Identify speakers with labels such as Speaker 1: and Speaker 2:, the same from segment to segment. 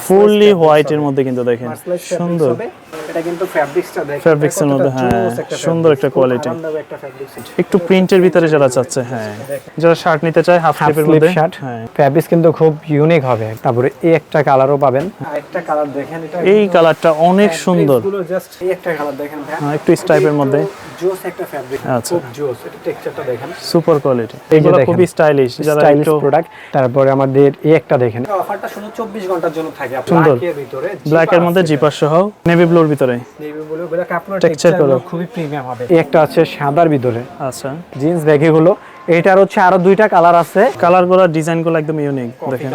Speaker 1: Fully হোয়াইটের মধ্যে কিন্তু দেখেন সুন্দর।
Speaker 2: এটা কিন্তু ফ্যাব্রিক্সটা দেখেন,
Speaker 1: ফ্যাব্রিক্সের মধ্যে হ্যাঁ সুন্দর একটা কোয়ালিটি। একটু প্রিন্টের ভিতরে যারা চাচ্ছে, হ্যাঁ যারা শার্ট নিতে চায় হাফ স্লিভের মধ্যে, হ্যাঁ
Speaker 2: ফ্যাব্রিক্স কিন্তু খুব ইউনিক হবে। তারপরে এই একটা কালারও পাবেন, আরেকটা কালার দেখেন, এটা
Speaker 1: এই কালারটা অনেক সুন্দর,
Speaker 2: এগুলো জাস্ট এই একটা কালার দেখেন ভাই,
Speaker 1: একটু স্টাইপের মধ্যে
Speaker 2: জোস একটা ফ্যাব্রিক, খুব জোস। এটা টেক্সচারটা দেখেন
Speaker 1: সুপার কোয়ালিটি, এগুলো খুবই স্টাইলিশ, যারা একটু
Speaker 2: প্রোডাক্ট। তারপরে আমাদের এই একটা দেখেন, অফারটা শুধু 24 ঘন্টার জন্য থাকে।
Speaker 1: সুন্দর
Speaker 2: ব্ল্যাকের ভিতরে,
Speaker 1: ব্ল্যাকের মধ্যে জিপার সহ, নেভি ব্লুর ভিতরে,
Speaker 2: নেভি ব্লু বলে কাপড়ের টেক্সচারগুলো খুবই প্রিমিয়াম হবে। এই একটা আছে সাদার ভিতরে,
Speaker 1: আচ্ছা
Speaker 2: জিন্স ব্যাগি গুলো। এটার হচ্ছে আরো দুইটা কালার আছে,
Speaker 1: কালারগুলো ডিজাইনগুলো একদম ইউনিক দেখেন।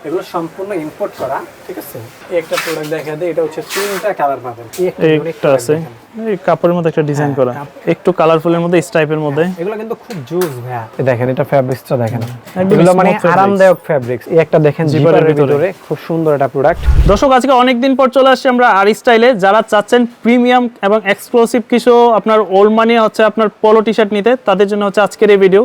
Speaker 2: এগুলো সম্পূর্ণ ইম্পোর্ট করা, ঠিক আছে। এই একটা প্রোডাক্ট দেখা দেয়, এটা হচ্ছে তিনটা কালার পাবেন।
Speaker 1: একটা আছে এই কাপড়ের মধ্যে একটা ডিজাইন করা, একটু কালারফুলের মধ্যে, স্টাইপের মধ্যে।
Speaker 2: এগুলো কিন্তু খুব জুস ভাই, দেখেন এটা ফ্যাব্রিক্সটা দেখেন, এগুলো মানে আরামদায়ক ফ্যাব্রিক্স। এই একটা দেখেন জিপারের ভিতরে, খুব সুন্দর একটা প্রোডাক্ট।
Speaker 1: দর্শক আজকে অনেক দিন পর চলে আসছি আমরা আর স্টাইলে। যারা চাচ্ছেন প্রিমিয়াম এবং এক্সক্লুসিভ কিছু আপনার ওল্ড মানি হচ্ছে আপনার পোলো টি শার্ট নিতে, তাদের জন্য হচ্ছে আজকের এই ভিডিও।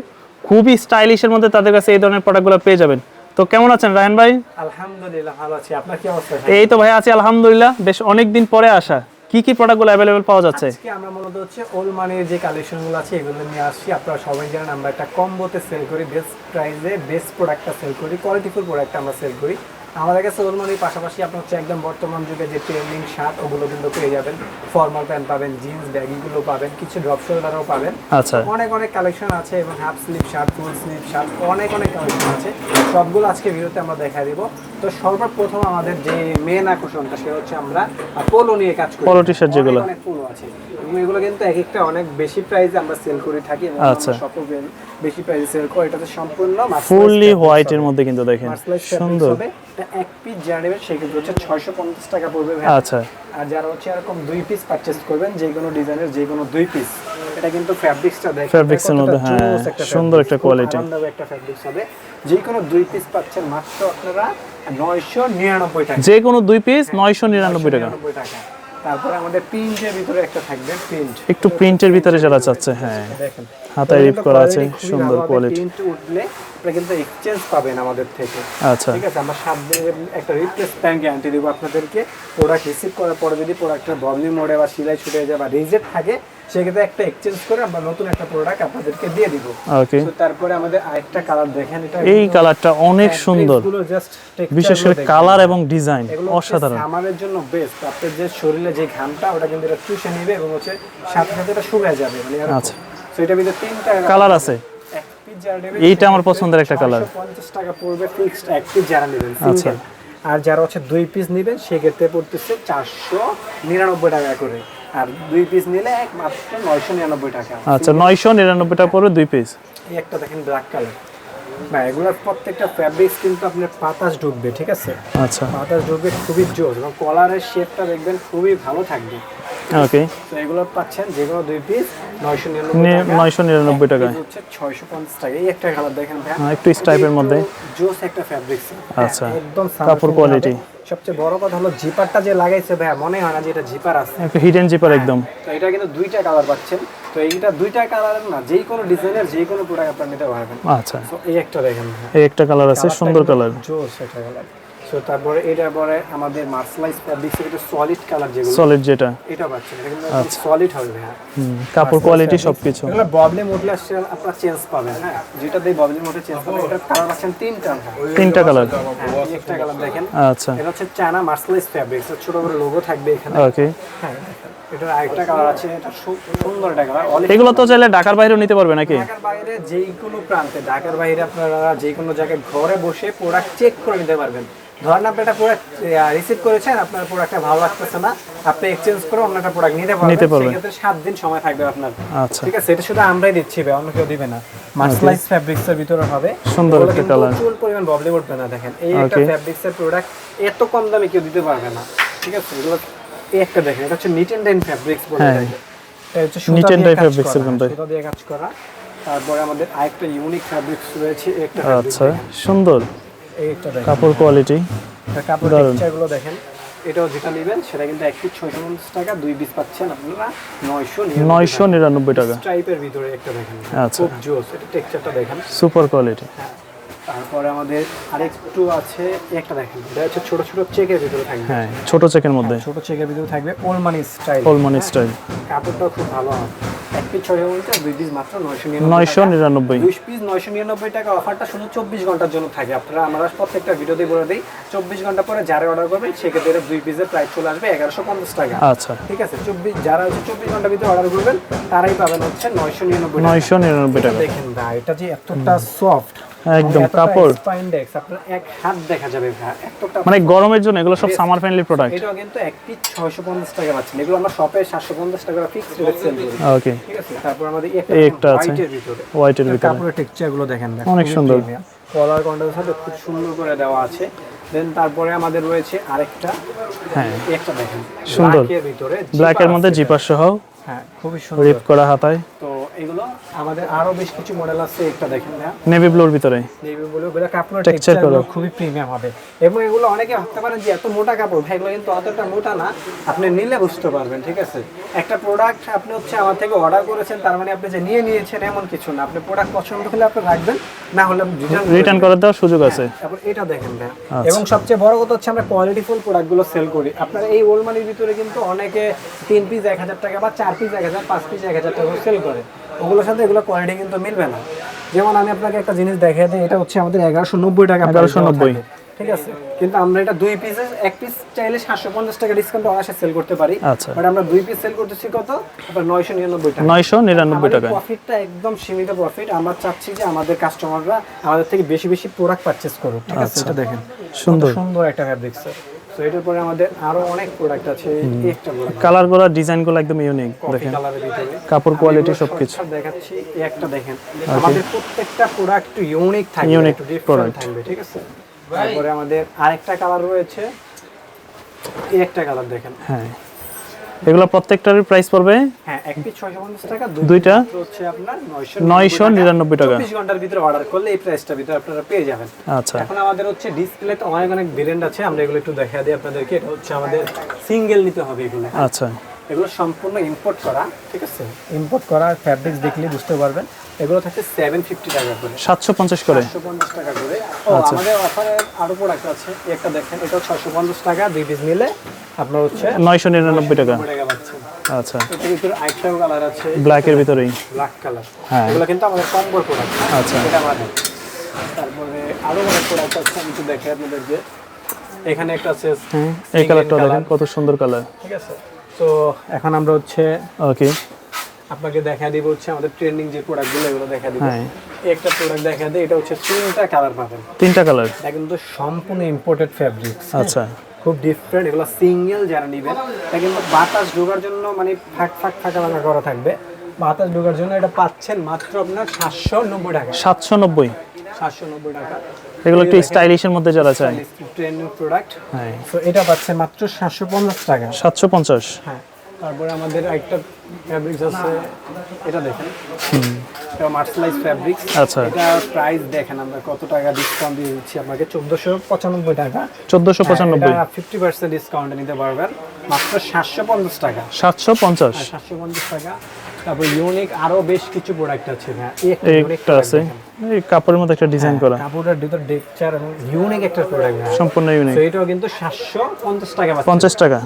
Speaker 1: খুবই স্টাইলিশের মধ্যে তাদের কাছে এই ধরনের প্রোডাক্টগুলো পেয়ে যাবেন। তো কেমন আছেন রায়হান ভাই?
Speaker 2: আলহামদুলিল্লাহ ভালো আছি, আপনার কি অবস্থা?
Speaker 1: এই তো ভাই আছি আলহামদুলিল্লাহ, বেশ অনেক দিন পরে আসা। কি কি প্রোডাক্টগুলো अवेलेबल পাওয়া যাচ্ছে?
Speaker 2: আজকে আমরা মূলত হচ্ছে ওল্ড মানির যে কালেকশনগুলো আছে এগুলো নিয়ে আসছি। আপনারা সবাই জানেন আমরা একটা কম্বোতে সেল করি, বেস্ট প্রাইসে বেস্ট প্রোডাক্টটা সেল করি, কোয়ালিটিফুল প্রোডাক্ট আমরা সেল করি। আমাদের কাছে ওল্ড মানির পাশাপাশি আপনার হচ্ছে একদম বর্তমান যুগে যে ট্রেন্ডিং শার্ট ওগুলো কিন্তু পেয়ে যাবেন, ফর্মাল প্যান্ট পাবেন, জিন্স ব্যাগিগুলো পাবেন, কিছু ড্রপ শোল্ডারও পাবেন।
Speaker 1: আচ্ছা,
Speaker 2: অনেক কালেকশন আছে, এবং half sleeve shirt, full sleeve shirt, অনেক কালেকশন আছে। সবগুলো আজকে ভিডিওতে আমরা দেখাই দিব। তো সর্বপ্রথম আমাদের যে মেন আকর্ষণটা সেটা হচ্ছে আমরা পোলো নিয়ে কাজ করি।
Speaker 1: পোলো টি শার্ট যেগুলো
Speaker 2: অনেক পোলো আছে, এবং এগুলো কিন্তু এক একটা অনেক বেশি প্রাইসে আমরা সেল করে থাকি।
Speaker 1: আচ্ছা,
Speaker 2: সবও বেশি প্রাইসে সেল করে। এটাতে সম্পূর্ণ
Speaker 1: ফুললি হোয়াইটের মধ্যে কিন্তু দেখেন সুন্দর।
Speaker 2: এটা এক পিস যারা নেবেন সেই কিন্তু হচ্ছে 650 টাকা পড়বে ভাই।
Speaker 1: আচ্ছা,
Speaker 2: আর যারা হচ্ছে এরকম দুই পিস পারচেজ করবেন, যে কোনো ডিজাইনের যে কোনো দুই পিস, এটা কিন্তু ফ্যাব্রিক্সটা দেখেন,
Speaker 1: ফ্যাব্রিক্সের মধ্যে হ্যাঁ সুন্দর একটা কোয়ালিটি,
Speaker 2: আরামদায়ক একটা ফ্যাব্রিক্স হবে। যে কোনো দুই পিস পাচ্ছেন মাত্র আপনারা 999 টাকা,
Speaker 1: যে কোনো দুই পিস 999 টাকা।
Speaker 2: তারপরে আমাদের প্রিন্টের ভিতরে একটা থাকবে, প্রিন্ট
Speaker 1: একটু প্রিন্টের ভিতরে যারা চাচ্ছে, হ্যাঁ
Speaker 2: দেখেন
Speaker 1: হাতায় রিপ করা আছে, সুন্দর কোয়ালিটি।
Speaker 2: প্রিন্ট উঠলে আপনারা কিন্তু এক্সচেঞ্জ পাবেন আমাদের থেকে।
Speaker 1: আচ্ছা,
Speaker 2: ঠিক আছে, আমরা 7 দিনের একটা রিপ্লেসমেন্ট গ্যারান্টি দেব আপনাদেরকে। প্রোডাক্ট রিসিভ করার পরে যদি প্রোডাক্টের প্রবলেম মোড়ে বা সিলাই ছুটে যায় বা রিজেক্ট থাকে, সেক্ষেত্রে একটা এক্সচেঞ্জ করে আমরা নতুন একটা প্রোডাক্ট আপনাদেরকে দিয়ে দিব।
Speaker 1: ওকে,
Speaker 2: তো তারপরে আমাদের আরেকটা কালার দেখেন, এটা
Speaker 1: এই কালারটা অনেক সুন্দর, বিশেষ করে কালার এবং ডিজাইন অসাধারণ।
Speaker 2: আমাদের জন্য বেস্ট। আপনার যে শরীরে যে ঘামটা ওটা কিন্তু এটা চুষে নেবে, এবং হচ্ছে সাথে সাথে এটা শুকিয়ে যাবে, মানে
Speaker 1: আচ্ছা,
Speaker 2: সো এটা ভিতরে তিনটা
Speaker 1: কালার আছে। এইটা আমার পছন্দের একটা কালার।
Speaker 2: 50 টাকা পড়বে ফিক্সড এক পিস যারা নেবেন।
Speaker 1: আচ্ছা,
Speaker 2: আর যারা হচ্ছে দুই পিস নেবেন সেক্ষেত্রে পড়তেছে 499 টাকা করে, আর দুই পিস নিলে মাত্র 999 টাকা।
Speaker 1: আচ্ছা, 999 টাকা পড়বে দুই পিস।
Speaker 2: এই একটা দেখেন ব্ল্যাক কালার, না এগুলোর প্রত্যেকটা ফ্যাব্রিক্স কিন্তু আপনার বাতাস ঢুকবে, ঠিক আছে।
Speaker 1: আচ্ছা,
Speaker 2: বাতাস ঢুকবে, খুবই জোর, এবং কলারের শেপটা দেখবেন খুবই ভালো থাকবে।
Speaker 1: ওকে,
Speaker 2: তো এগুলো পাচ্ছেন যে কোনো দুই পিস 999
Speaker 1: টাকা,
Speaker 2: হচ্ছে 650 টাকা। এই একটা কালার দেখেন ভাই,
Speaker 1: একটু স্টাইপের মধ্যে,
Speaker 2: জোস একটা ফ্যাব্রিক্স।
Speaker 1: আচ্ছা,
Speaker 2: একদম
Speaker 1: কাপড় কোয়ালিটি।
Speaker 2: সবচেয়ে বড় কথা হলো জিপারটা যে লাগাইছে ভাই, মনে হয় না যে এটা জিপার আছে,
Speaker 1: একটা হিডেন জিপার একদম।
Speaker 2: তো এটা কিন্তু দুইটা কালার পাচ্ছেন। তো এইটা দুইটা কালারের না, যে কোনো ডিজাইনের যে কোনো প্রোডাক্ট আপনারা নিতে পারবেন।
Speaker 1: আচ্ছা,
Speaker 2: তো এই একটা দেখেন ভাই,
Speaker 1: এই একটা কালার আছে, সুন্দর কালার,
Speaker 2: জোস একটা কালার। সো তারপরে এটা পরে আমাদের মার্সেলাইজ ফ্যাব্রিক্স এর সলিড কালার, যেগুলো
Speaker 1: সলিড, যেটা
Speaker 2: এটা পাচ্ছেন, এটা কিন্তু সলিড হবে ভাই।
Speaker 1: কাপড় কোয়ালিটি সবকিছু।
Speaker 2: এগুলো প্রবলেম উঠলে আপনারা চেঞ্জ পাবেন, হ্যাঁ যেটা দিয়ে প্রবলেম উঠে চেঞ্জ পাবেন। এটা কালার পাচ্ছেন তিনটা
Speaker 1: কালার।
Speaker 2: হ্যাঁ, এই একটা কালার দেখেন।
Speaker 1: আচ্ছা,
Speaker 2: এটা হচ্ছে চায়না মার্সেলাইজ ফ্যাব্রিক্স, ছোট করে লোগো থাকবে এখানে।
Speaker 1: ওকে,
Speaker 2: হ্যাঁ, এটার আরেকটা কালার আছে, এটা সুন্দর একটা কালার।
Speaker 1: এগুলো তো চাইলে ঢাকার বাইরেও নিতে পারবে নাকি?
Speaker 2: ঢাকার বাইরে যে কোনো প্রান্তে, ঢাকার বাইরে আপনারা যে কোনো জায়গায় ঘরে বসে প্রোডাক্ট চেক করে নিতে পারবেন। ধরেন আপনি একটা প্রোডাক্ট রিসিভ করেছেন, আপনার প্রোডাক্টটা ভালো লাগতেছে না, আপনি এক্সচেঞ্জ করে অন্য একটা প্রোডাক্ট নিতে পারবেন। সেক্ষেত্রে 7 দিন সময় থাকবে আপনার।
Speaker 1: আচ্ছা,
Speaker 2: ঠিক আছে, এটা শুধু আমরাই দিচ্ছি ভাই, অন্য কেউ দিবে না। মার্সেলাইজ ফ্যাব্রিক্স এর ভিতরে হবে,
Speaker 1: সুন্দর একটা কালার,
Speaker 2: প্রচুর পরিমাণ প্রবলেম উঠবে না। দেখেন এই একটা ফ্যাব্রিক্স এর প্রোডাক্ট এত কম দামে কেউ দিতে পারবে না, ঠিক আছে। এগুলো এই একটা দেখেন, এটা হচ্ছে নিট এন্ড ডাইন ফ্যাব্রিক্স বলে থাকে। এটা হচ্ছে
Speaker 1: নিট এন্ড ডাই ফ্যাব্রিক্স এর মধ্যে,
Speaker 2: সুতা দিয়ে কাজ করা। তারপরে আমাদের আরেকটা ইউনিক ফ্যাব্রিক্স রয়েছে, একটা
Speaker 1: আচ্ছা সুন্দর,
Speaker 2: এই একটা দেখেন
Speaker 1: কাপড় কোয়ালিটি,
Speaker 2: কাপড় টেক্সচারগুলো দেখেন। এটাও যেটা নেবেন সেটা কিন্তু এক পিস 650 টাকা, দুই পিস পাচ্ছেন আপনারা 999
Speaker 1: টাকা।
Speaker 2: স্ট্রাইপের ভিতরে একটা দেখেন,
Speaker 1: আচ্ছা,
Speaker 2: খুব জোস। এটা টেক্সচারটা দেখেন,
Speaker 1: সুপার কোয়ালিটি।
Speaker 2: তারপরে আমাদের আরেকটু আছে, একটা দেখেন, এটা হচ্ছে ছোট ছোট চেকের ভিতরে থাকবে।
Speaker 1: হ্যাঁ, ছোট চেকের মধ্যে,
Speaker 2: ছোট চেকের ভিতরে থাকবে ওলমানি স্টাইল।
Speaker 1: ওলমানি স্টাইল।
Speaker 2: কাপড়টা খুব ভালো হবে। এক পিস 650, দুই পিস মাত্র 999
Speaker 1: 999।
Speaker 2: দুই পিস 999 টাকা। অফারটা শুধু 24 ঘন্টার জন্য থাকে। আপনারা আমরা প্রত্যেকটা ভিডিওতে বলে দিই 24 ঘন্টা পরে যারা অর্ডার করবেন সেক্ষেত্রে দুই পিসের প্রাইস চলে আসবে 1150 টাকা।
Speaker 1: আচ্ছা,
Speaker 2: ঠিক আছে, যারা হচ্ছে 24 ঘন্টার ভিতরে অর্ডার করবেন তারাই পাবেন হচ্ছে 999 টাকা।
Speaker 1: 999 টাকা।
Speaker 2: দেখেন ভাই, এটা যে এতটা সফট,
Speaker 1: একদম কাপড়
Speaker 2: স্পাইনডেক্স, আপনার এক হাত দেখা যাবে ভাই, এতটা
Speaker 1: মানে গরমের জন্য এগুলো সব সামার ফ্রেন্ডলি প্রোডাক্ট।
Speaker 2: এটাও কিন্তু এক পিস 650 টাকা পাচ্ছেন। এগুলো আমরা শপে 750 টাকা ফিক্সড রেট সেল করি।
Speaker 1: ওকে,
Speaker 2: ঠিক আছে। তারপর আমাদের
Speaker 1: একটা আছে
Speaker 2: হোয়াইটের ভিতরে,
Speaker 1: হোয়াইটের ভিতরে
Speaker 2: কাপড়ের টেক্সচার গুলো দেখেন,
Speaker 1: অনেক সুন্দর।
Speaker 2: কলার কন্ট্রাস্টের সাথে খুব সুন্দর করে দেওয়া আছে। দেন তারপরে আমাদের রয়েছে আরেকটা,
Speaker 1: হ্যাঁ
Speaker 2: একটা দেখেন
Speaker 1: সুন্দর,
Speaker 2: ব্ল্যাকের ভিতরে,
Speaker 1: ব্ল্যাকের মধ্যে জিপার সহ,
Speaker 2: হ্যাঁ খুবই সুন্দর
Speaker 1: রিপ করা হাতায়।
Speaker 2: তো এগুলো আমাদের আরো বেশ কিছু মডেল আছে। একটা দেখেন না,
Speaker 1: নেভি ব্লুর ভিতরে,
Speaker 2: নেভি ব্লু, এগুলো কাপড়ের
Speaker 1: টেক্সচার
Speaker 2: টেক্সচার
Speaker 1: করা
Speaker 2: খুবই প্রিমিয়াম হবে। এবং এগুলো অনেকে ভাবতে পারেন যে এত মোটা কাপড়, ভাই এগুলো কিন্তু অতটা মোটা না, আপনি নিলে বুঝতে পারবেন। ঠিক আছে, একটা প্রোডাক্ট আপনি হচ্ছে আমার থেকে অর্ডার করেছেন, তার মানে আপনি যে নিয়ে নিয়েছেন এমন কিছু না। আপনি প্রোডাক্ট পছন্দ হলে আপনি রাখবেন, না হলে
Speaker 1: রিটার্ন করার দেওয়ার সুযোগ আছে।
Speaker 2: তারপর এটা দেখেন না, এবং সবচেয়ে বড় কথা হচ্ছে আমরা কোয়ালিটিফুল প্রোডাক্টগুলো সেল করি। আপনার এই ওলমানির ভিতরে কিন্তু অনেকে 3 পিস 1000 টাকা বা 4 পিস 1000, 5 পিস 1000 টাকা সেল করে, ওগুলোর সাথে এগুলো কোয়ালিটি কিন্তু মিলবে না। যেমন আমি আপনাকে একটা জিনিস দেখিয়ে দিই, এটা হচ্ছে আমাদের 1190 টাকা,
Speaker 1: 1190।
Speaker 2: ঠিক আছে, কিন্তু আমরা এটা দুই পিসের, এক পিস চাইলে 750 টাকা ডিসকাউন্ট অনায়াসে সেল করতে পারি।
Speaker 1: আচ্ছা,
Speaker 2: বাট আমরা দুই পিস সেল করতেছি কত, আপনার 999 টাকা।
Speaker 1: 999 টাকা।
Speaker 2: প্রফিটটা একদম সীমিত প্রফিট। আমরা চাচ্ছি যে আমাদের কাস্টমাররা আমাদের থেকে বেশি বেশি প্রোডাক্ট পারচেজ করুক। ঠিক আছে, এটা দেখেন
Speaker 1: সুন্দর
Speaker 2: সুন্দর একটা ফ্যাব্রিক স্যার। তো এটার পরে আমাদের আরো অনেক প্রোডাক্ট আছে। এই একটা প্রোডাক্ট
Speaker 1: কালার গুলো, ডিজাইন গুলো একদম ইউনিক। দেখেন
Speaker 2: কালারের ভিতরে,
Speaker 1: কাপড় কোয়ালিটি সবকিছু
Speaker 2: দেখাচ্ছি। এই একটা দেখেন, আমাদের প্রত্যেকটা প্রোডাক্ট একটু ইউনিক থাকবে,
Speaker 1: Unique
Speaker 2: একটু ডিফারেন্ট থাকবে। ঠিক আছে, তারপরে আমাদের আরেকটা কালার রয়েছে, এই একটা কালার দেখেন।
Speaker 1: হ্যাঁ, এগুলো প্রত্যেকটারই প্রাইস পড়বে,
Speaker 2: হ্যাঁ এক পিস 650 টাকা,
Speaker 1: দুইটা
Speaker 2: হচ্ছে আপনার
Speaker 1: 999 টাকা।
Speaker 2: 24 ঘন্টার ভিতরে অর্ডার করলে এই প্রাইসটার ভিতরে আপনারা পেয়ে যাবেন।
Speaker 1: আচ্ছা,
Speaker 2: এখন আমাদের হচ্ছে ডিসপ্লেতে অনেক অনেক ভেরিয়েন্ট আছে, আমরা এগুলো একটু দেখাই দিই আপনাদেরকে। এটা হচ্ছে আমাদের সিঙ্গেল নিতে হবে এগুলো।
Speaker 1: আচ্ছা,
Speaker 2: এগুলো সম্পূর্ণ ইম্পোর্ট করা। ঠিক আছে, ইম্পোর্ট করা ফ্যাব্রিক্স দেখলে বুঝতে পারবেন। এগুলো থাকছে 750 টাকা করে,
Speaker 1: 750 করে।
Speaker 2: 750 টাকা করে। ও আমাদের অফারে আরো প্রোডাক্ট আছে, একটা দেখেন, এটা 650 টাকা, দুই পিস নিলে আপনার হচ্ছে
Speaker 1: 999 টাকা।
Speaker 2: টাকা পাচ্ছেন।
Speaker 1: আচ্ছা,
Speaker 2: এটার ভিতরে আরেকটা কালার আছে,
Speaker 1: ব্ল্যাকের ভিতরেই,
Speaker 2: ব্ল্যাক কালার।
Speaker 1: হ্যাঁ
Speaker 2: এগুলো কিন্তু আমাদের কম্বোর প্রোডাক্ট।
Speaker 1: আচ্ছা,
Speaker 2: এটা আমাদের। তারপরে আরো অনেক প্রোডাক্ট আছে, আমি একটু দেখাই আপনাদেরকে। এখানে একটা আছে,
Speaker 1: এই কালারটা দেখেন কত সুন্দর কালার।
Speaker 2: ঠিক আছে। তো এখন আমরা হচ্ছে
Speaker 1: ওকে,
Speaker 2: আপনাকে দেখা দিব হচ্ছে আমাদের ট্রেন্ডিং যে প্রোডাক্টগুলো, এগুলো দেখা দিব।
Speaker 1: হ্যাঁ,
Speaker 2: একটা প্রোডাক্ট দেখা দেয়, এটা হচ্ছে 3টা কালার পাবেন।
Speaker 1: 3টা কালার,
Speaker 2: এটা কিন্তু সম্পূর্ণ ইম্পোর্টেড ফ্যাব্রিক্স।
Speaker 1: আচ্ছা,
Speaker 2: খুব ডিফারেন্ট। এগুলো সিঙ্গেল যারা নেবেন, এটা কিন্তু বাতাস ঢোকার জন্য মানে ফাঁকা করা থাকবে। বাতাস ঢোকার জন্য এটা পাচ্ছেন মাত্র আপনার 790 টাকা।
Speaker 1: 790।
Speaker 2: 790 টাকা।
Speaker 1: এগুলো একটু স্টাইলিশের মধ্যে যারা চায়,
Speaker 2: ট্রেন্ডিং প্রোডাক্ট।
Speaker 1: হ্যাঁ,
Speaker 2: তো এটা পাচ্ছেন মাত্র 750 টাকা।
Speaker 1: 750।
Speaker 2: হ্যাঁ, তারপরে আমাদের একটা ফ্যাব্রিক্স আছে, এটা দেখেন, এটা মার্সেলাইজ ফ্যাব্রিক্স।
Speaker 1: আচ্ছা,
Speaker 2: এটা প্রাইস দেখেন আমরা কত টাকা ডিসকাউন্ট দিয়ে দিচ্ছি আপনাকে, 1495 টাকা।
Speaker 1: 1495।
Speaker 2: এটা 50% ডিসকাউন্টে নিতে পারবেন মাত্র 750 টাকা।
Speaker 1: 750।
Speaker 2: 750 টাকা। তারপর ইউনিক আরো বেশ কিছু প্রোডাক্ট আছে। হ্যাঁ,
Speaker 1: একটা আছে, এই কাপড়ের মধ্যে একটা ডিজাইন করা,
Speaker 2: কাপড়ের ভিতর টেক্সচার এবং ইউনিক একটা প্রোডাক্ট,
Speaker 1: সম্পূর্ণ ইউনিক।
Speaker 2: তো এটাও কিন্তু 750 টাকা পাচ্ছেন।
Speaker 1: 50 টাকা।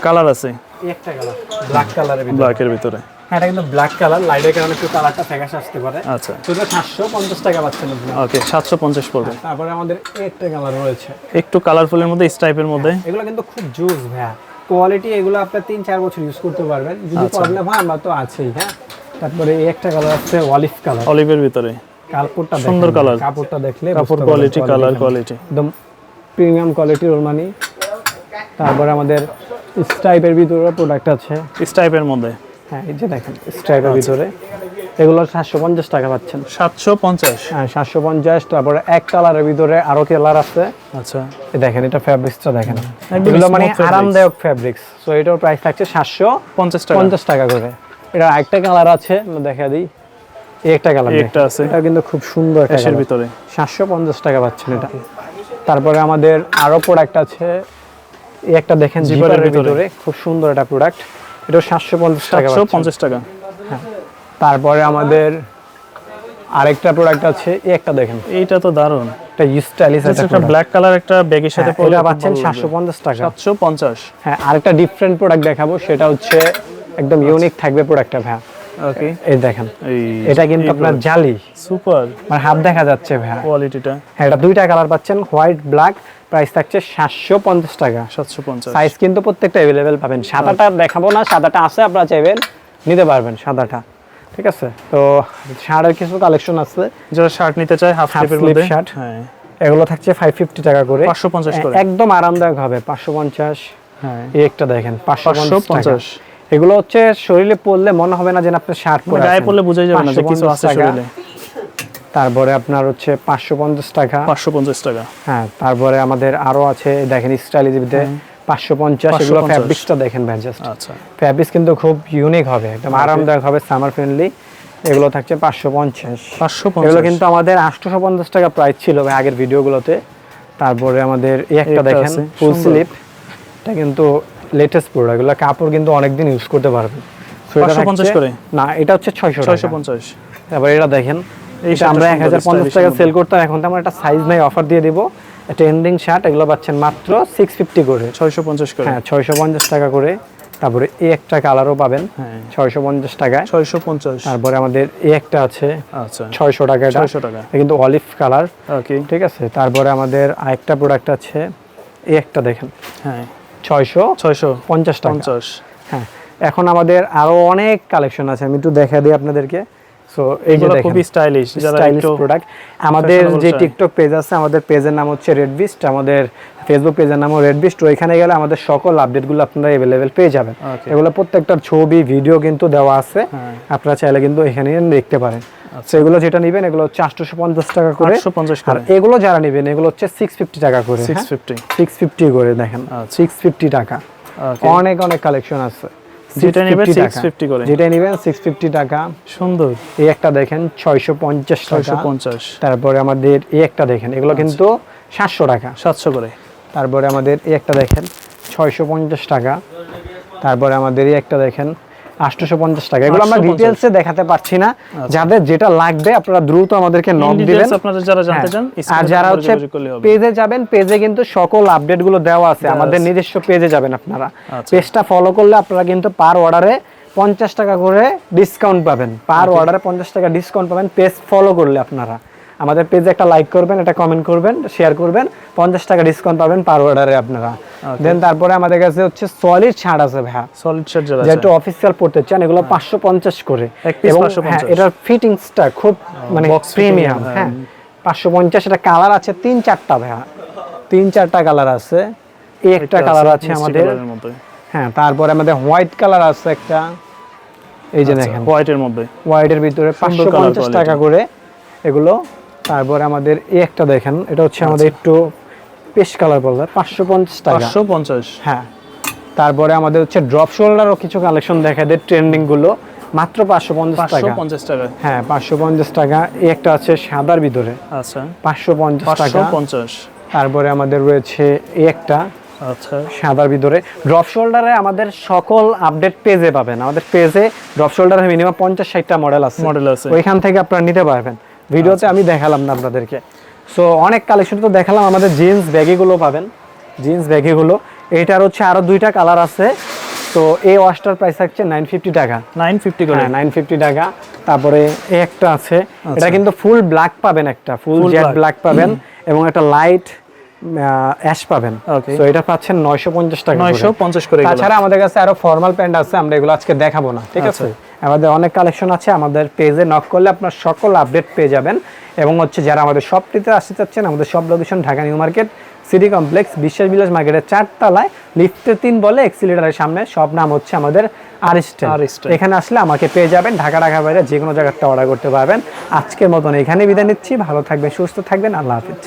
Speaker 1: কালার আছে,
Speaker 2: এই একটা কালার ব্ল্যাক কালারের ভিতরে।
Speaker 1: ব্ল্যাকের ভিতরে,
Speaker 2: হ্যাঁ, এটা কিন্তু ব্ল্যাক কালার, লাইটের কারণে একটু কালারটা ফ্যাকাশে আসতে পারে।
Speaker 1: আচ্ছা,
Speaker 2: তো এটা 750 টাকা পাচ্ছেন আপনি।
Speaker 1: ওকে, 750 পড়বে।
Speaker 2: তারপরে আমাদের এই একটা কালার রয়েছে,
Speaker 1: একটু কালারফুলের মধ্যে, স্ট্রাইপের মধ্যে।
Speaker 2: এগুলো কিন্তু খুব জুস ভাইয়া, কোয়ালিটি এগুলো আপনি 3-4 বছর ইউজ করতে পারবেন। যদি প্রবলেম হয় আমরা তো আছেই। হ্যাঁ, তারপরে এই একটা কালার আছে অলিভ কালার,
Speaker 1: অলিভের ভিতরে,
Speaker 2: কাপড়টা
Speaker 1: সুন্দর কালার,
Speaker 2: কাপড়টা দেখলে
Speaker 1: কাপড় কোয়ালিটি, কালার কোয়ালিটি
Speaker 2: একদম প্রিমিয়াম কোয়ালিটির ওলমানি। তারপরে আমাদের স্ট্রাইপের ভিতরে প্রোডাক্ট আছে,
Speaker 1: স্ট্রাইপের মধ্যে।
Speaker 2: হ্যাঁ এই যে দেখেন স্ট্রাইপের ভিতরে, এগুলো 750 টাকা পাচ্ছেন।
Speaker 1: 750।
Speaker 2: হ্যাঁ 750। তারপরে এক কালারের ভিতরে আরো কালার আছে।
Speaker 1: আচ্ছা,
Speaker 2: এই দেখেন, এটা ফ্যাব্রিক্সটা দেখেন,
Speaker 1: একদম
Speaker 2: এগুলো মানে
Speaker 1: smooth fabrics।
Speaker 2: আরামদায়ক ফ্যাব্রিক্স। সো এটার প্রাইস থাকছে
Speaker 1: 750
Speaker 2: টাকা করে। এটা আরেকটা কালার আছে, আমরা দেখা দিই। এই একটা কালার
Speaker 1: একটা আছে,
Speaker 2: এটা কিন্তু খুব সুন্দর একটা
Speaker 1: এর ভিতরে,
Speaker 2: 750 টাকা পাচ্ছেন এটা। তারপরে আমাদের আরো প্রোডাক্ট আছে, এই একটা দেখেন জিপারের ভিতরে, খুব সুন্দর একটা প্রোডাক্ট, এটা 750 টাকা।
Speaker 1: 750 টাকা।
Speaker 2: হ্যাঁ, তারপরে আমাদের আরেকটা প্রোডাক্ট আছে, এই একটা দেখেন,
Speaker 1: এইটা তো দারুন,
Speaker 2: এটা স্টাইলিশ
Speaker 1: একটা ব্ল্যাক কালার একটা ব্যাগের সাথে পরলে
Speaker 2: এটা পাচ্ছেন 750 টাকা।
Speaker 1: 750।
Speaker 2: হ্যাঁ, আরেকটা ডিফারেন্ট প্রোডাক্ট দেখাবো, সেটা হচ্ছে একদম ইউনিক থাকবে প্রোডাক্টটা ভাই।
Speaker 1: ওকে,
Speaker 2: এই দেখেন,
Speaker 1: এই
Speaker 2: এটা কিন্তু আপনার জালি,
Speaker 1: সুপার
Speaker 2: মানে হাফ দেখা যাচ্ছে ভাই।
Speaker 1: কোয়ালিটিটা।
Speaker 2: হ্যাঁ, এটা দুইটা কালার পাচ্ছেন, হোয়াইট ব্ল্যাক, প্রাইস থাকছে 750 টাকা।
Speaker 1: 750।
Speaker 2: সাইজ কিন্তু প্রত্যেকটা अवेलेबल পাবেন। সাদাটা দেখাবো না, সাদাটা আছে, আপনারা চাইবেন নিতে পারবেন সাদাটা, ঠিক আছে। তো শার্টের কিছু কালেকশন আছে,
Speaker 1: যারা শার্ট নিতে চায় হাফ স্লিভের
Speaker 2: স্লিভ
Speaker 1: মধ্যে,
Speaker 2: শার্ট,
Speaker 1: হ্যাঁ
Speaker 2: এগুলো থাকছে 550 টাকা করে,
Speaker 1: 550 করে,
Speaker 2: একদম আরামদায়ক হবে 550।
Speaker 1: হ্যাঁ
Speaker 2: এই একটা দেখেন 550 টাকা।
Speaker 1: 550।
Speaker 2: এগুলো হচ্ছে শরীরে পরলে মনে হবে না যে আপনি শার্ট পরে
Speaker 1: গায়ে
Speaker 2: আছেন।
Speaker 1: পড়লে বোঝাই যাবে না যে কিছু
Speaker 2: 550
Speaker 1: আছে
Speaker 2: টাকা।
Speaker 1: শরীরে।
Speaker 2: তারপরে আপনার হচ্ছে 550 টাকা।
Speaker 1: 550 টাকা।
Speaker 2: হ্যাঁ, তারপরে আমাদের আরো আছে, দেখেন স্টাইলিশ ভিতরে 550। এগুলো
Speaker 1: 550
Speaker 2: ফ্যাব্রিক্সটা দেখেন ভাই, জাস্ট
Speaker 1: আচ্ছা,
Speaker 2: ফ্যাব্রিক্স কিন্তু খুব ইউনিক হবে, একদম আরামদায়ক হবে, সামার ফ্রেন্ডলি। এগুলো থাকছে 550।
Speaker 1: 550।
Speaker 2: এগুলো কিন্তু আমাদের 850 টাকা প্রাইস ছিল ভাই আগের ভিডিওগুলোতে। তারপরে আমাদের এই একটা
Speaker 1: একটা
Speaker 2: দেখেন
Speaker 1: আছে,
Speaker 2: ফুল
Speaker 1: সুন্দর।
Speaker 2: স্লিভ, এটা কিন্তু লেটেস্ট প্রোডাক্ট, এগুলো কাপড় কিন্তু অনেকদিন ইউজ করতে পারবেন। So এটা
Speaker 1: 550
Speaker 2: থাকছে-
Speaker 1: করে?
Speaker 2: না, এটা হচ্ছে 600 টাকা।
Speaker 1: 650।
Speaker 2: তারপর এটা দেখেন,
Speaker 1: এই
Speaker 2: এটা আমরা
Speaker 1: শার্টটা
Speaker 2: 1050
Speaker 1: সুন্দর,
Speaker 2: টাকা
Speaker 1: stylish
Speaker 2: সেল করতাম, এখন তো আমরা একটা সাইজ নাই, অফার দিয়ে দিব। এটা এন্ডিং শার্ট, এগুলো পাচ্ছেন মাত্র 650 করে।
Speaker 1: 650 করে,
Speaker 2: হ্যাঁ, 650 টাকা করে। তারপরে এই একটা কালারও পাবেন
Speaker 1: হ্যাঁ
Speaker 2: 650 টাকায়।
Speaker 1: 650।
Speaker 2: তারপরে আমাদের এই একটা আছে
Speaker 1: আচ্ছা
Speaker 2: 600 টাকা, এটা
Speaker 1: 600 টাকা।
Speaker 2: এটা কিন্তু অলিভ কালার,
Speaker 1: ওকে,
Speaker 2: ঠিক আছে। তারপরে আমাদের আরেকটা প্রোডাক্ট আছে, এই একটা দেখেন
Speaker 1: হ্যাঁ
Speaker 2: 650 টাকা।
Speaker 1: 650।
Speaker 2: হ্যাঁ, এখন আমাদের আরো অনেক কালেকশন আছে, আমি একটু দেখা দিই আপনাদেরকে। সো এই যে
Speaker 1: এগুলো
Speaker 2: দেখেন,
Speaker 1: খুবই স্টাইলিশ, যারা
Speaker 2: স্টাইলিশ
Speaker 1: একটু
Speaker 2: প্রোডাক্ট। আমাদের
Speaker 1: fashionable
Speaker 2: যে
Speaker 1: চায়।
Speaker 2: টিকটক পেজ আছে, আমাদের পেজের নাম হচ্ছে রেড বিস্ট, আমাদের ফেসবুক পেজের নামও রেড বিস্ট। ওইখানে গেলে আমাদের সকল আপডেটগুলো আপনারা अवेलेबल পেয়ে যাবেন।
Speaker 1: Okay.
Speaker 2: এগুলো প্রত্যেকটার ছবি ভিডিও কিন্তু দেওয়া আছে,
Speaker 1: হ্যাঁ।
Speaker 2: আপনারা চাইলে কিন্তু এখানে দেখতে পারেন। তো এগুলো যেটা নেবেন, এগুলো হচ্ছে 850 টাকা করে।
Speaker 1: 850
Speaker 2: আর
Speaker 1: করে,
Speaker 2: এগুলো যারা নেবেন, এগুলো হচ্ছে 650 টাকা করে।
Speaker 1: 650।
Speaker 2: 650 করে, দেখেন
Speaker 1: আচ্ছা।
Speaker 2: 650 টাকা।
Speaker 1: ওকে,
Speaker 2: অনেক অনেক কালেকশন আছে।
Speaker 1: যেটা নেবেন
Speaker 2: 650 টাকা।
Speaker 1: 650 করে,
Speaker 2: যেটা নেবেন 650 টাকা।
Speaker 1: সুন্দর।
Speaker 2: এই একটা দেখেন 650 টাকা।
Speaker 1: 650।
Speaker 2: তারপরে আমাদের এই একটা দেখেন, এগুলো কিন্তু 700 টাকা।
Speaker 1: 700 করে,
Speaker 2: তারপরে আমাদের এই একটা দেখেন 650 টাকা। তারপরে আমাদের এই একটা দেখেন 850 টাকা। এগুলো আমরা
Speaker 1: 850
Speaker 2: ডিটেইলসে দেখাতে পারছি না, যাদের যেটা লাগবে আপনারা দ্রুত আমাদেরকে নক দিবেন।
Speaker 1: ডিটেইলস আপনারা যারা জানতে
Speaker 2: হ্যাঁ।
Speaker 1: চান,
Speaker 2: আর
Speaker 1: স্ক্রিনে
Speaker 2: যারা
Speaker 1: নাম্বারে
Speaker 2: হচ্ছে
Speaker 1: যোগাযোগ করলে হবে।
Speaker 2: পেজে যাবেন, পেজে কিন্তু সকল আপডেট গুলো দেওয়া আছে, আমাদের নিজস্ব পেজে যাবেন আপনারা।
Speaker 1: আচ্ছা।
Speaker 2: পেজটা ফলো করলে আপনারা কিন্তু পার অর্ডারে 50 টাকা করে ডিসকাউন্ট পাবেন, পার অর্ডারে 50 টাকা ডিসকাউন্ট পাবেন পেজ ফলো করলে। আপনারা আমাদের পেজে একটা লাইক করবেন, একটা কমেন্ট করবেন, শেয়ার করবেন, 50 টাকা ডিসকাউন্ট পাবেন পার অর্ডারে আপনারা। দেন তারপরে আমাদের কাছে হচ্ছে সলিড ছাড় আছে ভাই,
Speaker 1: সলিড শার্ট যারা
Speaker 2: যেটা
Speaker 1: আছে,
Speaker 2: অফিসিয়াল পড়তে চান, এগুলো 550 করে।
Speaker 1: এক piece
Speaker 2: এবং
Speaker 1: 550
Speaker 2: হ্যাঁ, এটার ফিটিংসটা খুব মানে
Speaker 1: box fitting,
Speaker 2: প্রিমিয়াম।
Speaker 1: হ্যাঁ।
Speaker 2: হ্যাঁ, 550। এটা কালার আছে 3-4টা ভাইয়া, 3-4টা কালার আছে। এই একটা কালার আছে
Speaker 1: মিষ্টি
Speaker 2: আমাদের।
Speaker 1: কালারের মধ্যে,
Speaker 2: হ্যাঁ, তারপরে আমাদের হোয়াইট কালার আছে একটা, এই যে দেখেন
Speaker 1: হোয়াইটের মধ্যে,
Speaker 2: হোয়াইটের ভিতরে
Speaker 1: সুন্দর
Speaker 2: 550
Speaker 1: colour
Speaker 2: টাকা করে এগুলো। তারপরে আমাদের এই একটা দেখেন, এটা হচ্ছে আমাদের একটু পেস্ট কালার বলতে 550 টাকা।
Speaker 1: 550।
Speaker 2: হ্যাঁ, তারপরে আমাদের হচ্ছে ড্রপ শোল্ডারও কিছু কালেকশন দেখা দেয়, ট্রেন্ডিং গুলো মাত্র 550 টাকা।
Speaker 1: 550 টাকা,
Speaker 2: হ্যাঁ, 550 টাকা। এই একটা আছে সাদার ভিতরে,
Speaker 1: আচ্ছা
Speaker 2: 550 টাকা।
Speaker 1: 550।
Speaker 2: তারপরে আমাদের রয়েছে এই একটা
Speaker 1: আচ্ছা,
Speaker 2: সাদার ভিতরে। ড্রপ শোল্ডারে আমাদের সকল আপডেট পেজে পাবেন, আমাদের পেজে ড্রপ শোল্ডারে মিনিমাম 50-60টা মডেল আছে,
Speaker 1: মডেল আছে,
Speaker 2: ওইখান থেকে আপনারা নিতে পারবেন। ভিডিওতে আমি দেখালাম না আপনাদেরকে। সো অনেক কালেকশন তো দেখালাম, আমাদের জিন্স ব্যাগিগুলো পাবেন, জিন্স ব্যাগিগুলো। এইটার হচ্ছে আরো 2টা কালার আছে। তো এই ওয়াশটার প্রাইস থাকছে 950 টাকা।
Speaker 1: 950 করে,
Speaker 2: হ্যাঁ, 950 টাকা। তারপরে এই একটা আছে, এটা কিন্তু ফুল ব্ল্যাক পাবেন, একটা ফুল জেড
Speaker 1: black।
Speaker 2: ব্ল্যাক পাবেন, এবং একটা লাইট অ্যাশ পাবেন।
Speaker 1: Okay।
Speaker 2: তো এটা পাচ্ছেন 950 টাকা করে।
Speaker 1: 950 করে এগুলো।
Speaker 2: তাছাড়া আমাদের কাছে আরো ফর্মাল প্যান্ট আছে, আমরা এগুলো আজকে দেখাবো না, ঠিক আছে। আমাদের অনেক কালেকশন আছে, আমাদের পেজে নক করলে আপনার সকল আপডেট পেয়ে যাবেন। এবং হচ্ছে যারা আমাদের শপটিতে আসতে চাচ্ছেন, আমাদের সব location Dhaka new market, city complex, বিশ্বাস বিলাস মার্কেটের 4 তলায়, লিফটে 3 বলে এক্সিলেটরের সামনে। সব নাম হচ্ছে আমাদের আরিস্টেল।
Speaker 1: আরিস্টেল।
Speaker 2: এখানে আসলে আমাকে পেয়ে যাবেন, ঢাকা বাইরে যে কোনো জায়গাতে অর্ডার করতে পারবেন। আজকের মতন এখানে বিদায় নিচ্ছি, ভালো থাকবেন, সুস্থ থাকবেন, আল্লাহ হাফিজ।